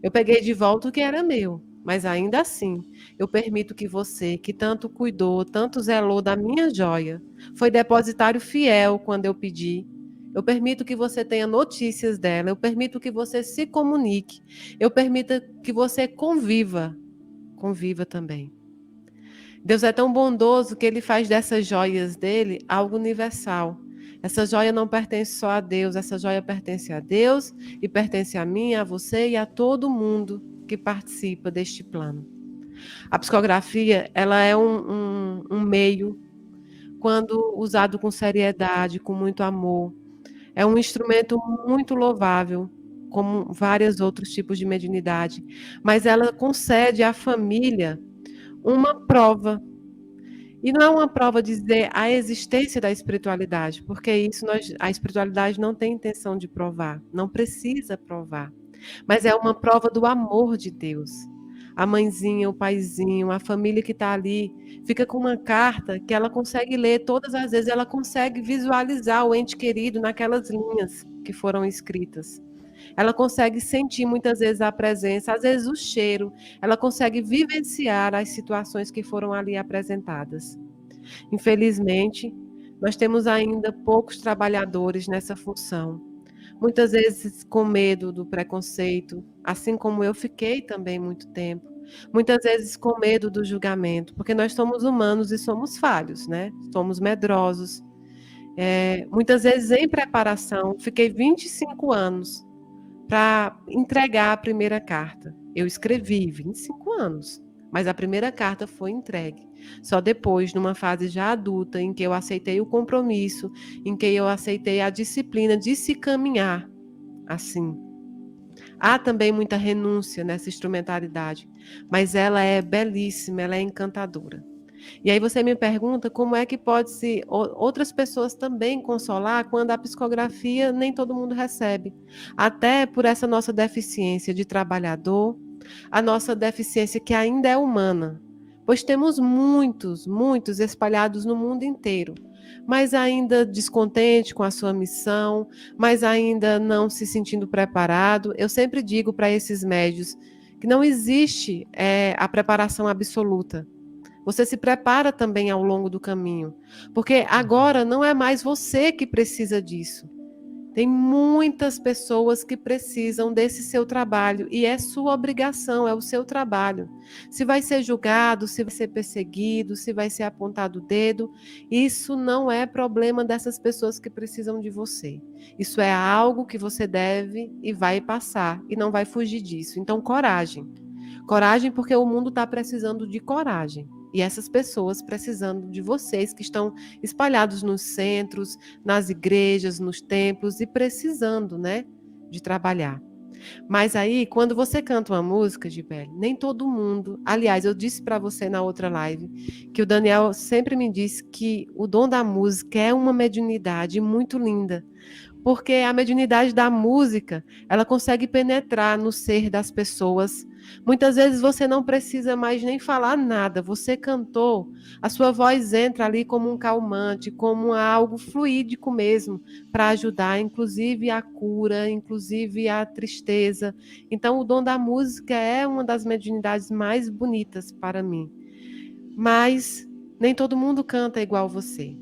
Eu peguei de volta o que era meu, mas ainda assim, eu permito que você, que tanto cuidou, tanto zelou da minha joia, foi depositário fiel quando eu pedi. Eu permito que você tenha notícias dela, eu permito que você se comunique, eu permito que você conviva também. Deus é tão bondoso que ele faz dessas joias dele algo universal. Essa joia não pertence só a Deus, essa joia pertence a Deus e pertence a mim, a você e a todo mundo que participa deste plano. A psicografia, ela é um meio, quando usado com seriedade, com muito amor. É um instrumento muito louvável, como vários outros tipos de mediunidade, mas ela concede à família uma prova. E não é uma prova de dizer a existência da espiritualidade, porque a espiritualidade não tem intenção de provar, não precisa provar. Mas é uma prova do amor de Deus. A mãezinha, o paizinho, a família que está ali, fica com uma carta que ela consegue ler todas as vezes, ela consegue visualizar o ente querido naquelas linhas que foram escritas. Ela consegue sentir muitas vezes a presença, às vezes o cheiro, ela consegue vivenciar as situações que foram ali apresentadas. Infelizmente, nós temos ainda poucos trabalhadores nessa função. Muitas vezes com medo do preconceito, assim como eu fiquei também muito tempo. Muitas vezes com medo do julgamento, porque nós somos humanos e somos falhos, né? Somos medrosos. Muitas vezes em preparação, fiquei 25 anos para entregar a primeira carta. Eu escrevi 25 anos, mas a primeira carta foi entregue. Só depois, numa fase já adulta, em que eu aceitei o compromisso, em que eu aceitei a disciplina de se caminhar assim. Há também muita renúncia nessa instrumentalidade, mas ela é belíssima, ela é encantadora. E aí você me pergunta como é que pode-se outras pessoas também consolar quando a psicografia nem todo mundo recebe. Até por essa nossa deficiência de trabalhador, a nossa deficiência que ainda é humana. Pois temos muitos espalhados no mundo inteiro, mas ainda descontente com a sua missão, mas ainda não se sentindo preparado. Eu sempre digo para esses médios que não existe a preparação absoluta. Você se prepara também ao longo do caminho, porque agora não é mais você que precisa disso. Tem muitas pessoas que precisam desse seu trabalho e é sua obrigação, é o seu trabalho. Se vai ser julgado, se vai ser perseguido, se vai ser apontado o dedo, isso não é problema dessas pessoas que precisam de você. Isso é algo que você deve e vai passar e não vai fugir disso. Então, coragem. Coragem porque o mundo está precisando de coragem. E essas pessoas precisando de vocês que estão espalhados nos centros, nas igrejas, nos templos e precisando, né, de trabalhar. Mas aí, quando você canta uma música, Gibele, nem todo mundo... Aliás, eu disse para você na outra live que o Daniel sempre me disse que o dom da música é uma mediunidade muito linda, porque a mediunidade da música, ela consegue penetrar no ser das pessoas. Muitas vezes você não precisa mais nem falar nada, você cantou, a sua voz entra ali como um calmante, como algo fluídico mesmo, para ajudar, inclusive a cura, inclusive a tristeza. Então, o dom da música é uma das mediunidades mais bonitas para mim. Mas nem todo mundo canta igual você.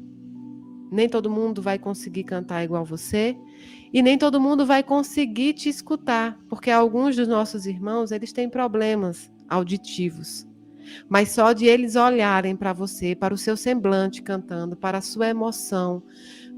Nem todo mundo vai conseguir cantar igual você. E nem todo mundo vai conseguir te escutar. Porque alguns dos nossos irmãos, eles têm problemas auditivos. Mas só de eles olharem para você, para o seu semblante cantando, para a sua emoção,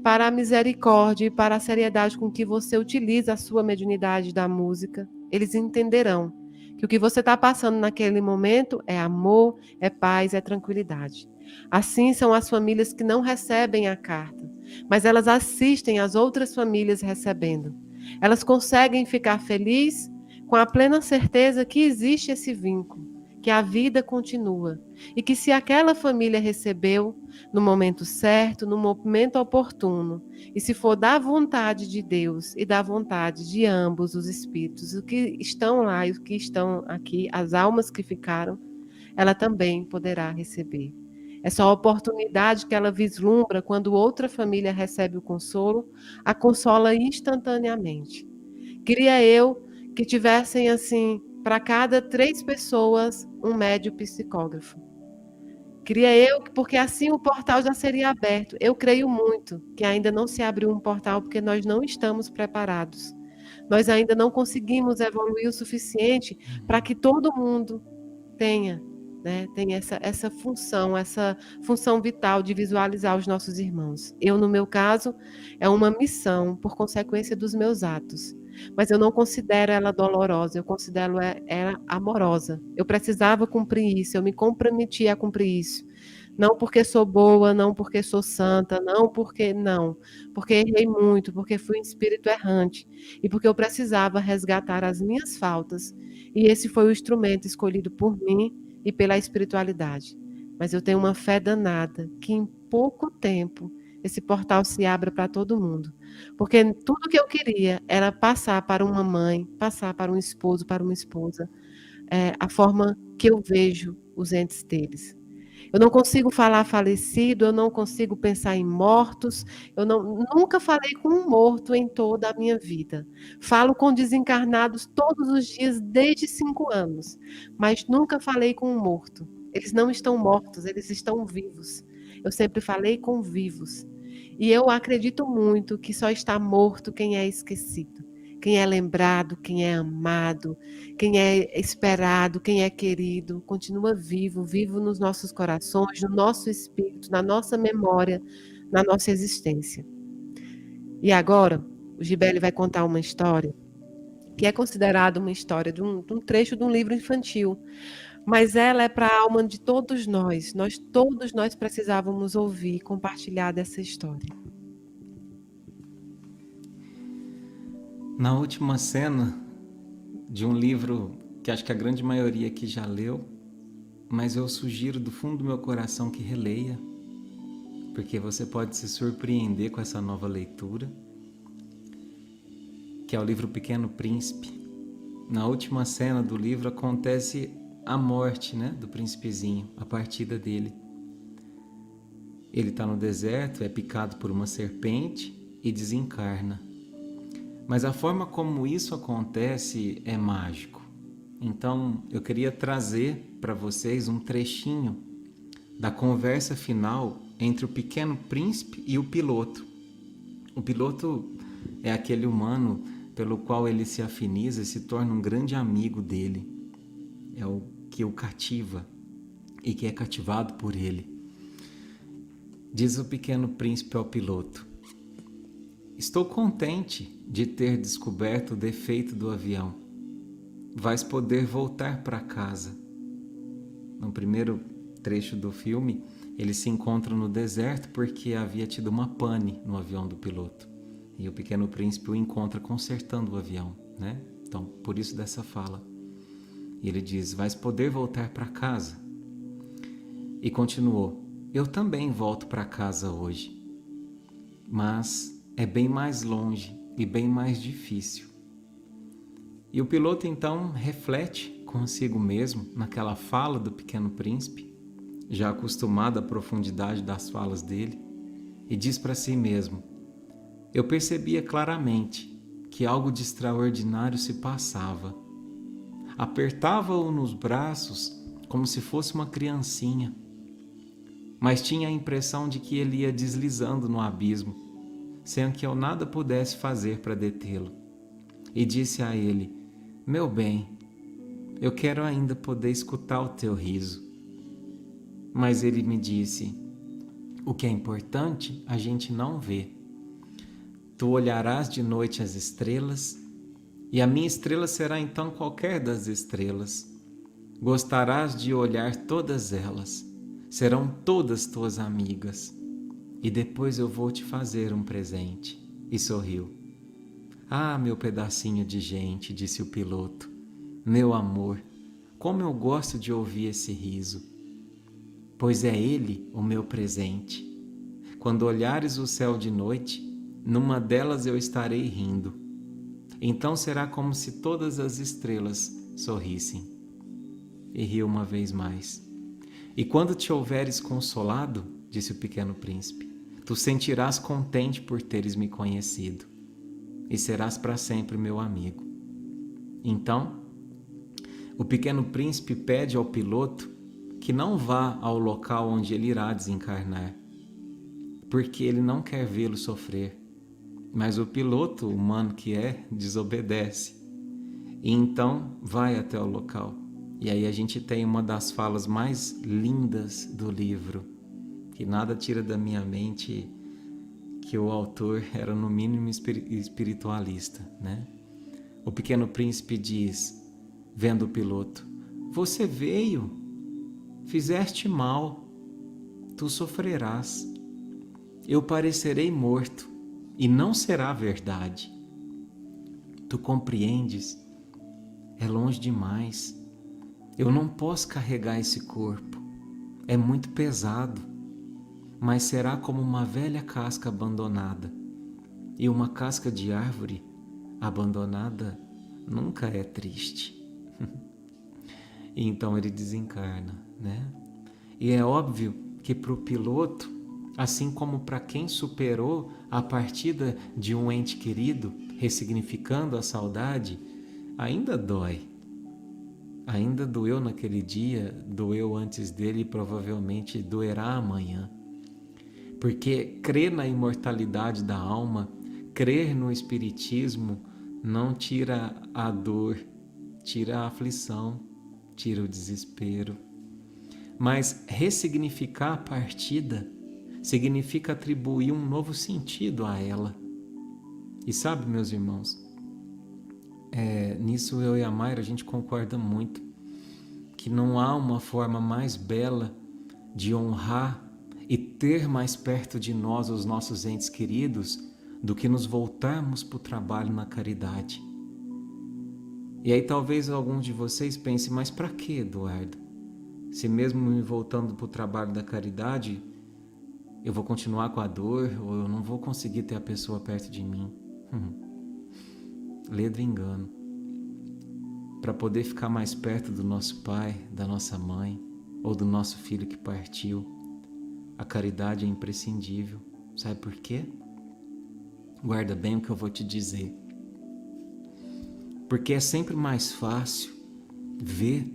para a misericórdia e para a seriedade com que você utiliza a sua mediunidade da música, eles entenderão que o que você está passando naquele momento é amor, é paz, é tranquilidade. Assim são as famílias que não recebem a carta, mas elas assistem as outras famílias recebendo. Elas conseguem ficar felizes com a plena certeza que existe esse vínculo, que a vida continua e que se aquela família recebeu no momento certo, no momento oportuno, e se for da vontade de Deus e da vontade de ambos os espíritos, os que estão lá e os que estão aqui, as almas que ficaram, ela também poderá receber. Essa oportunidade que ela vislumbra quando outra família recebe o consolo, a consola instantaneamente. Queria eu que tivessem assim, para cada 3 pessoas, um médio psicógrafo. Queria eu, porque assim o portal já seria aberto. Eu creio muito que ainda não se abriu um portal porque nós não estamos preparados. Nós ainda não conseguimos evoluir o suficiente para que todo mundo tenha, né, tenha essa função vital de visualizar os nossos irmãos. Eu, no meu caso, é uma missão por consequência dos meus atos. Mas eu não considero ela dolorosa, eu considero ela amorosa. Eu precisava cumprir isso, eu me comprometi a cumprir isso. Não porque sou boa, não porque sou santa, porque errei muito, porque fui um espírito errante e porque eu precisava resgatar as minhas faltas. E esse foi o instrumento escolhido por mim e pela espiritualidade. Mas eu tenho uma fé danada que em pouco tempo esse portal se abra para todo mundo. Porque tudo que eu queria era passar para uma mãe, passar para um esposo, para uma esposa, a forma que eu vejo os entes deles. Eu não consigo falar falecido, eu não consigo pensar em mortos, nunca falei com um morto em toda a minha vida. Falo com desencarnados todos os dias desde 5 anos, mas nunca falei com um morto. Eles não estão mortos, eles estão vivos. Eu sempre falei com vivos. E eu acredito muito que só está morto quem é esquecido, quem é lembrado, quem é amado, quem é esperado, quem é querido, continua vivo, vivo nos nossos corações, no nosso espírito, na nossa memória, na nossa existência. E agora, o Gibele vai contar uma história que é considerada uma história de um trecho de um livro infantil, mas ela é para a alma de todos nós. Todos nós precisávamos ouvir e compartilhar dessa história. Na última cena de um livro que acho que a grande maioria aqui já leu, mas eu sugiro do fundo do meu coração que releia, porque você pode se surpreender com essa nova leitura, que é o livro Pequeno Príncipe. Na última cena do livro acontece a morte, né, do príncipezinho, a partida dele. Ele está no deserto, é picado por uma serpente e desencarna. Mas a forma como isso acontece é mágico. Então, eu queria trazer para vocês um trechinho da conversa final entre o Pequeno Príncipe e o piloto. O piloto é aquele humano pelo qual ele se afiniza e se torna um grande amigo dele. É o que o cativa e que é cativado por ele. Diz o Pequeno Príncipe ao piloto: estou contente de ter descoberto o defeito do avião. Vais poder voltar para casa. No primeiro trecho do filme, eles se encontram no deserto porque havia tido uma pane no avião do piloto. E o Pequeno Príncipe o encontra consertando o avião, né? Então, por isso dessa fala. E ele diz: vais poder voltar para casa. E continuou: eu também volto para casa hoje, mas é bem mais longe e bem mais difícil. E o piloto então reflete consigo mesmo naquela fala do Pequeno Príncipe, já acostumado à profundidade das falas dele, e diz para si mesmo: eu percebia claramente que algo de extraordinário se passava. Apertava-o nos braços como se fosse uma criancinha, mas tinha a impressão de que ele ia deslizando no abismo, sem que eu nada pudesse fazer para detê-lo. E disse a ele: meu bem, eu quero ainda poder escutar o teu riso. Mas ele me disse: o que é importante a gente não vê. Tu olharás de noite as estrelas, e a minha estrela será então qualquer das estrelas. Gostarás de olhar todas elas, serão todas tuas amigas. E depois eu vou te fazer um presente. E sorriu. Ah, meu pedacinho de gente, disse o piloto. Meu amor, como eu gosto de ouvir esse riso. Pois é ele o meu presente. Quando olhares o céu de noite, numa delas eu estarei rindo. Então será como se todas as estrelas sorrissem. E riu uma vez mais. E quando te houveres consolado, disse o Pequeno Príncipe, tu sentirás contente por teres me conhecido, e serás para sempre meu amigo. Então, o Pequeno Príncipe pede ao piloto que não vá ao local onde ele irá desencarnar, porque ele não quer vê-lo sofrer. Mas o piloto, humano que é, desobedece. E então vai até o local. E aí a gente tem uma das falas mais lindas do livro, que nada tira da minha mente que o autor era no mínimo espiritualista, né? O Pequeno Príncipe diz, vendo o piloto: você veio, fizeste mal, tu sofrerás. Eu parecerei morto, e não será verdade. Tu compreendes? É longe demais. Eu não posso carregar esse corpo. É muito pesado, mas será como uma velha casca abandonada. E uma casca de árvore abandonada nunca é triste. E então ele desencarna, né? E é óbvio que para o piloto, assim como para quem superou a partida de um ente querido, ressignificando a saudade, ainda dói. Ainda doeu naquele dia, doeu antes dele e provavelmente doerá amanhã. Porque crer na imortalidade da alma, crer no espiritismo, não tira a dor, tira a aflição, tira o desespero. Mas ressignificar a partida significa atribuir um novo sentido a ela. E sabe, meus irmãos, nisso eu e a Mayra a gente concorda muito, que não há uma forma mais bela de honrar e ter mais perto de nós os nossos entes queridos do que nos voltarmos para o trabalho na caridade. E aí talvez alguns de vocês pensem, mas para que, Eduardo? Se mesmo me voltando para o trabalho da caridade, eu vou continuar com a dor ou eu não vou conseguir ter a pessoa perto de mim. Ledo engano. Para poder ficar mais perto do nosso pai, da nossa mãe ou do nosso filho que partiu, a caridade é imprescindível. Sabe por quê? Guarda bem o que eu vou te dizer. Porque é sempre mais fácil ver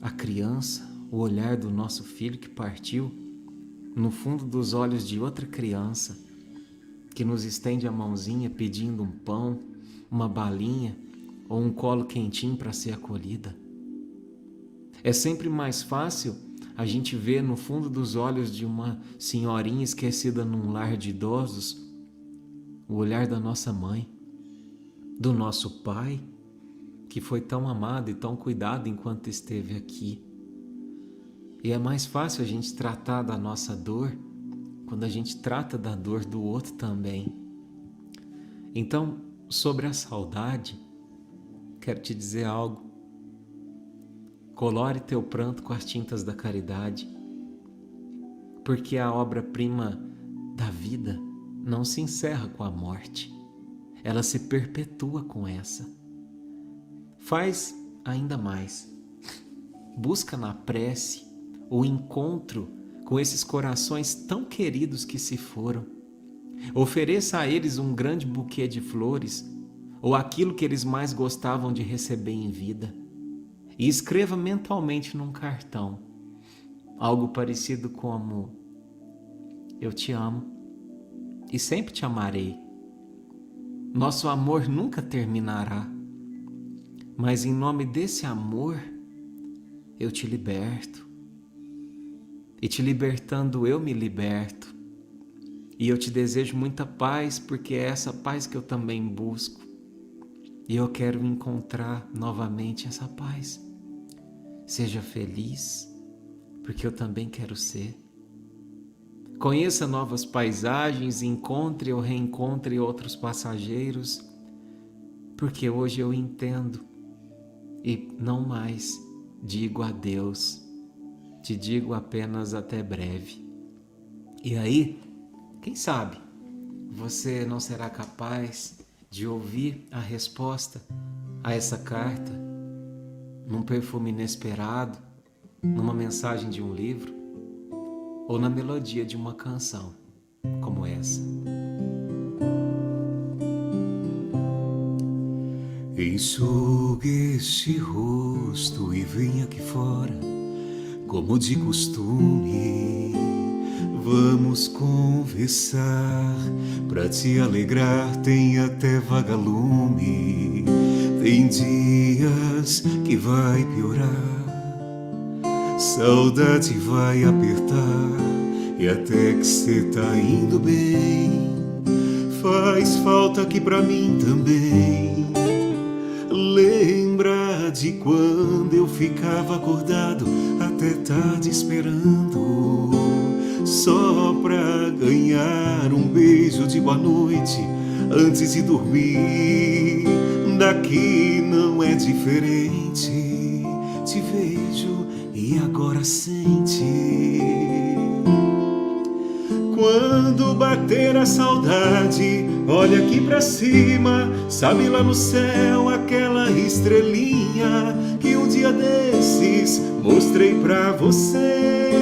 a criança, o olhar do nosso filho que partiu, no fundo dos olhos de outra criança, que nos estende a mãozinha pedindo um pão, uma balinha ou um colo quentinho para ser acolhida. É sempre mais fácil a gente ver no fundo dos olhos de uma senhorinha esquecida num lar de idosos o olhar da nossa mãe, do nosso pai, que foi tão amado e tão cuidado enquanto esteve aqui. E é mais fácil a gente tratar da nossa dor quando a gente trata da dor do outro também. Então, sobre a saudade, quero te dizer algo. Colore teu pranto com as tintas da caridade, porque a obra-prima da vida não se encerra com a morte. ela se perpetua com essa. Faz ainda mais. Busca na prece o encontro com esses corações tão queridos que se foram. Ofereça a eles um grande buquê de flores ou aquilo que eles mais gostavam de receber em vida. E escreva mentalmente num cartão algo parecido como: eu te amo e sempre te amarei. Nosso amor nunca terminará, mas em nome desse amor eu te liberto. E te libertando eu me liberto. E eu te desejo muita paz, porque é essa paz que eu também busco. E eu quero encontrar novamente essa paz. Seja feliz, porque eu também quero ser. Conheça novas paisagens, encontre ou reencontre outros passageiros, porque hoje eu entendo e não mais digo adeus, te digo apenas até breve. E aí, quem sabe, você não será capaz de ouvir a resposta a essa carta num perfume inesperado, numa mensagem de um livro ou na melodia de uma canção como essa. Enxugue este rosto e venha aqui fora, como de costume. Vamos conversar, pra te alegrar tem até vagalume. Tem dias que vai piorar, saudade vai apertar, e até que cê tá indo bem, faz falta aqui pra mim também. Lembra de quando eu ficava acordado até tarde esperando, só pra ganhar um beijo de boa noite antes de dormir. Daqui não é diferente, te vejo e agora sente. Quando bater a saudade, olha aqui pra cima, sabe lá no céu aquela estrelinha que um dia desses mostrei pra você.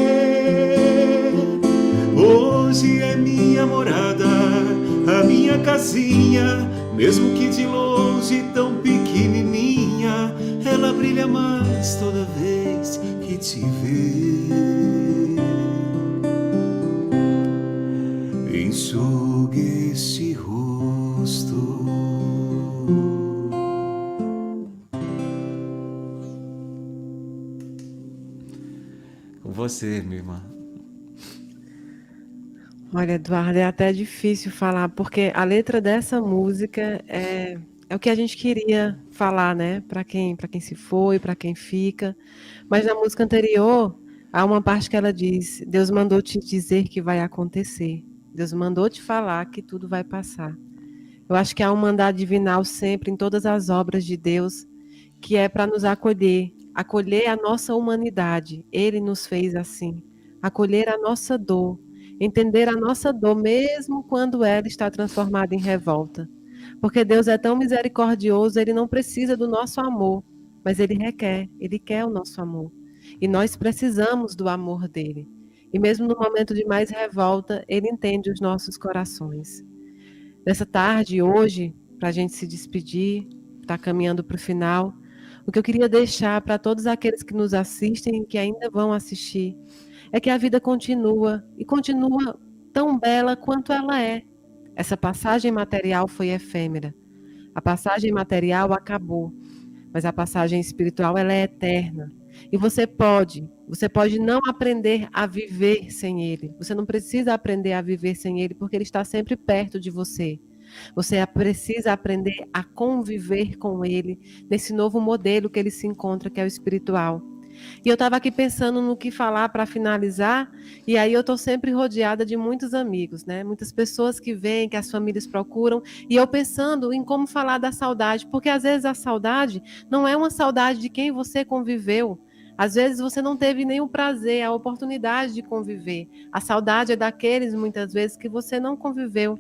Hoje é minha morada, a minha casinha, mesmo que de longe tão pequenininha, ela brilha mais toda vez que te vê. Enxugue este rosto. Com você, minha irmã. Olha, Eduardo, é até difícil falar, porque a letra dessa música é o que a gente queria falar, né? Para quem se foi, para quem fica. Mas na música anterior, há uma parte que ela diz: Deus mandou te dizer que vai acontecer. Deus mandou te falar que tudo vai passar. Eu acho que há um mandado divinal sempre em todas as obras de Deus, que é para nos acolher a nossa humanidade. Ele nos fez assim, acolher a nossa dor, entender a nossa dor, mesmo quando ela está transformada em revolta. Porque Deus é tão misericordioso, Ele não precisa do nosso amor, mas Ele quer o nosso amor. E nós precisamos do amor dEle. E mesmo no momento de mais revolta, Ele entende os nossos corações. Nessa tarde, hoje, para a gente se despedir, está caminhando para o final, o que eu queria deixar para todos aqueles que nos assistem e que ainda vão assistir, é que a vida continua, e continua tão bela quanto ela é. Essa passagem material foi efêmera. A passagem material acabou, mas a passagem espiritual ela é eterna. E você pode não aprender a viver sem ele. Você não precisa aprender a viver sem ele, porque ele está sempre perto de você. Você precisa aprender a conviver com ele, nesse novo modelo que ele se encontra, que é o espiritual. E eu estava aqui pensando no que falar para finalizar, e aí eu estou sempre rodeada de muitos amigos, né? Muitas pessoas que vêm, que as famílias procuram, e eu pensando em como falar da saudade, porque às vezes a saudade não é uma saudade de quem você conviveu. Às vezes você não teve nenhum prazer, a oportunidade de conviver. A saudade é daqueles, muitas vezes, que você não conviveu.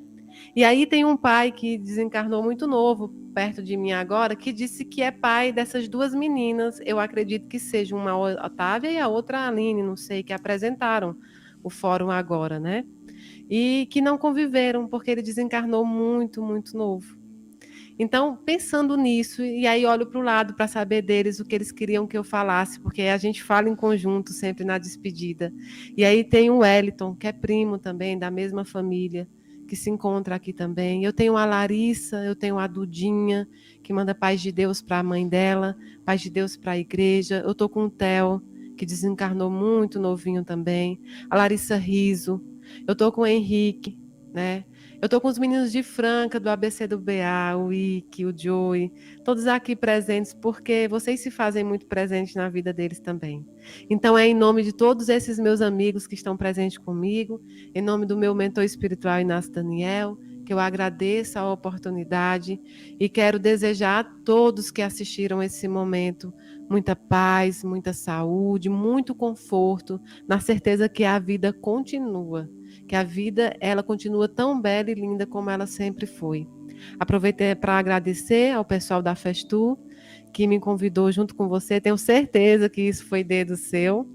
E aí tem um pai que desencarnou muito novo, perto de mim agora, que disse que é pai dessas duas meninas, eu acredito que seja uma Otávia e a outra Aline, não sei, que apresentaram o fórum agora, né? E que não conviveram, porque ele desencarnou muito, muito novo. Então, pensando nisso, e aí olho para o lado para saber deles o que eles queriam que eu falasse, porque a gente fala em conjunto sempre na despedida. E aí tem o Wellington, que é primo também, da mesma família, que se encontra aqui também. Eu tenho a Larissa, eu tenho a Dudinha, que manda paz de Deus para a mãe dela, paz de Deus para a igreja. Eu estou com o Theo, que desencarnou muito novinho também. A Larissa Riso. Eu estou com o Henrique, né? Eu estou com os meninos de Franca, do ABC do BA, o Ike, o Joey, todos aqui presentes, porque vocês se fazem muito presentes na vida deles também. Então, é em nome de todos esses meus amigos que estão presentes comigo, em nome do meu mentor espiritual, Inácio Daniel, que eu agradeço a oportunidade e quero desejar a todos que assistiram esse momento muita paz, muita saúde, muito conforto, na certeza que a vida continua. Que a vida, ela continua tão bela e linda como ela sempre foi. Aproveitei para agradecer ao pessoal da Festu, que me convidou junto com você. Tenho certeza que isso foi dedo seu,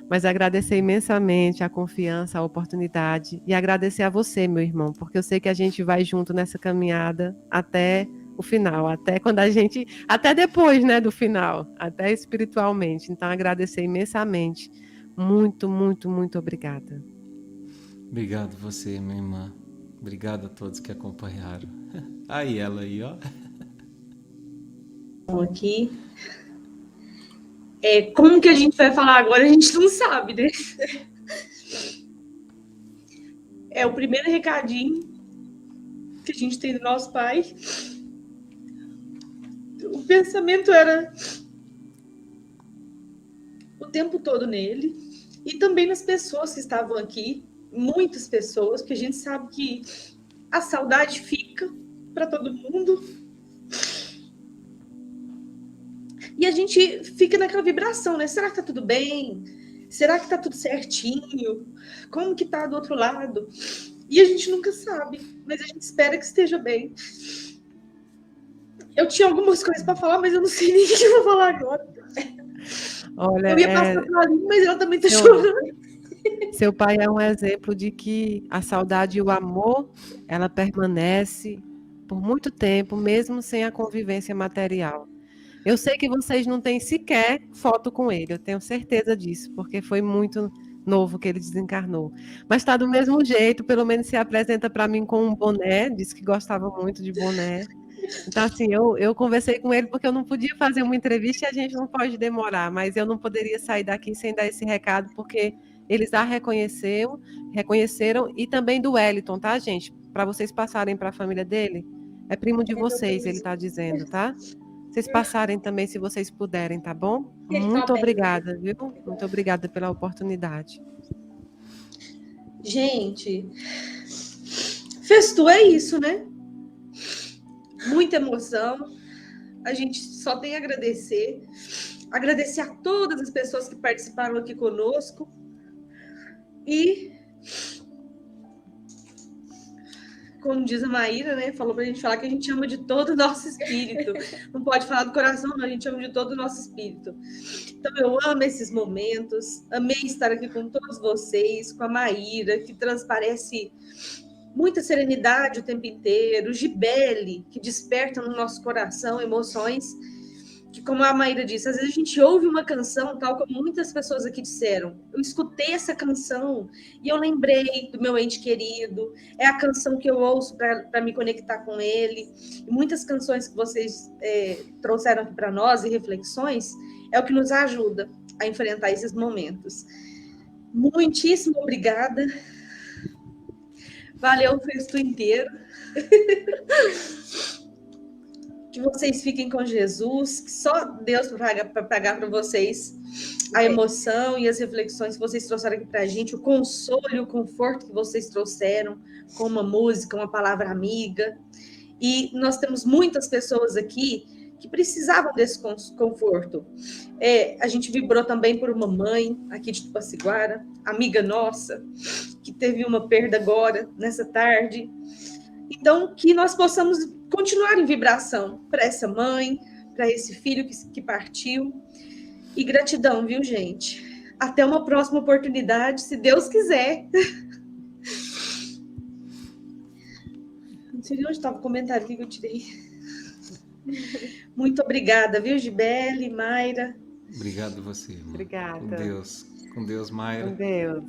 mas agradecer imensamente a confiança, a oportunidade e agradecer a você, meu irmão, porque eu sei que a gente vai junto nessa caminhada até o final, até depois, né, do final, até espiritualmente. Então, agradecer imensamente. Muito, muito, muito obrigada. Obrigado você, minha irmã. Obrigado a todos que acompanharam. Aí ela aí, ó. Aqui. Como que a gente vai falar agora, a gente não sabe, né? É o primeiro recadinho que a gente tem do nosso pai. O pensamento era o tempo todo nele e também nas pessoas que estavam aqui. Muitas pessoas, porque a gente sabe que a saudade fica para todo mundo. E a gente fica naquela vibração, né? Será que tá tudo bem? Será que tá tudo certinho? Como que tá do outro lado? E a gente nunca sabe, mas a gente espera que esteja bem. Eu tinha algumas coisas para falar, mas eu não sei nem o que eu vou falar agora. Olha, eu ia passar por ali, mas ela também tá chorando. Seu pai é um exemplo de que a saudade e o amor, ela permanece por muito tempo, mesmo sem a convivência material. Eu sei que vocês não têm sequer foto com ele, eu tenho certeza disso, porque foi muito novo que ele desencarnou. Mas está do mesmo jeito, pelo menos se apresenta para mim com um boné, disse que gostava muito de boné. Então, assim, eu conversei com ele porque eu não podia fazer uma entrevista e a gente não pode demorar, mas eu não poderia sair daqui sem dar esse recado, porque eles já reconheceram, e também do Wellington, tá, gente? Para vocês passarem para a família dele. É primo de vocês, ele está dizendo, tá? Vocês passarem também, se vocês puderem, tá bom? Muito obrigada, viu? Muito obrigada pela oportunidade. Gente, Festu é isso, né? Muita emoção. A gente só tem a agradecer. Agradecer a todas as pessoas que participaram aqui conosco. E, como diz a Maíra, né? Falou pra gente falar que a gente ama de todo o nosso espírito. Não pode falar do coração, não. A gente ama de todo o nosso espírito. Então, eu amo esses momentos. Amei estar aqui com todos vocês, com a Maíra, que transparece muita serenidade o tempo inteiro. O Gibele, que desperta no nosso coração emoções que, como a Maíra disse, às vezes a gente ouve uma canção, tal como muitas pessoas aqui disseram. Eu escutei essa canção e eu lembrei do meu ente querido. É a canção que eu ouço para me conectar com ele. E muitas canções que vocês trouxeram aqui para nós e reflexões é o que nos ajuda a enfrentar esses momentos. Muitíssimo obrigada. Valeu o Festu inteiro. Que vocês fiquem com Jesus, que só Deus para pagar para vocês a emoção e as reflexões que vocês trouxeram aqui para a gente, o consolo e o conforto que vocês trouxeram com uma música, uma palavra amiga. E nós temos muitas pessoas aqui que precisavam desse conforto. A gente vibrou também por uma mãe aqui de Tupaciguara, amiga nossa, que teve uma perda agora, nessa tarde. Então, que nós possamos continuar em vibração para essa mãe, para esse filho que partiu. E gratidão, viu, gente? Até uma próxima oportunidade, se Deus quiser. Não sei onde estava o comentário que eu tirei. Muito obrigada, viu, Gibele, Mayra? Obrigado você, irmã. Obrigada. Com Deus. Com Deus, Mayra. Com Deus.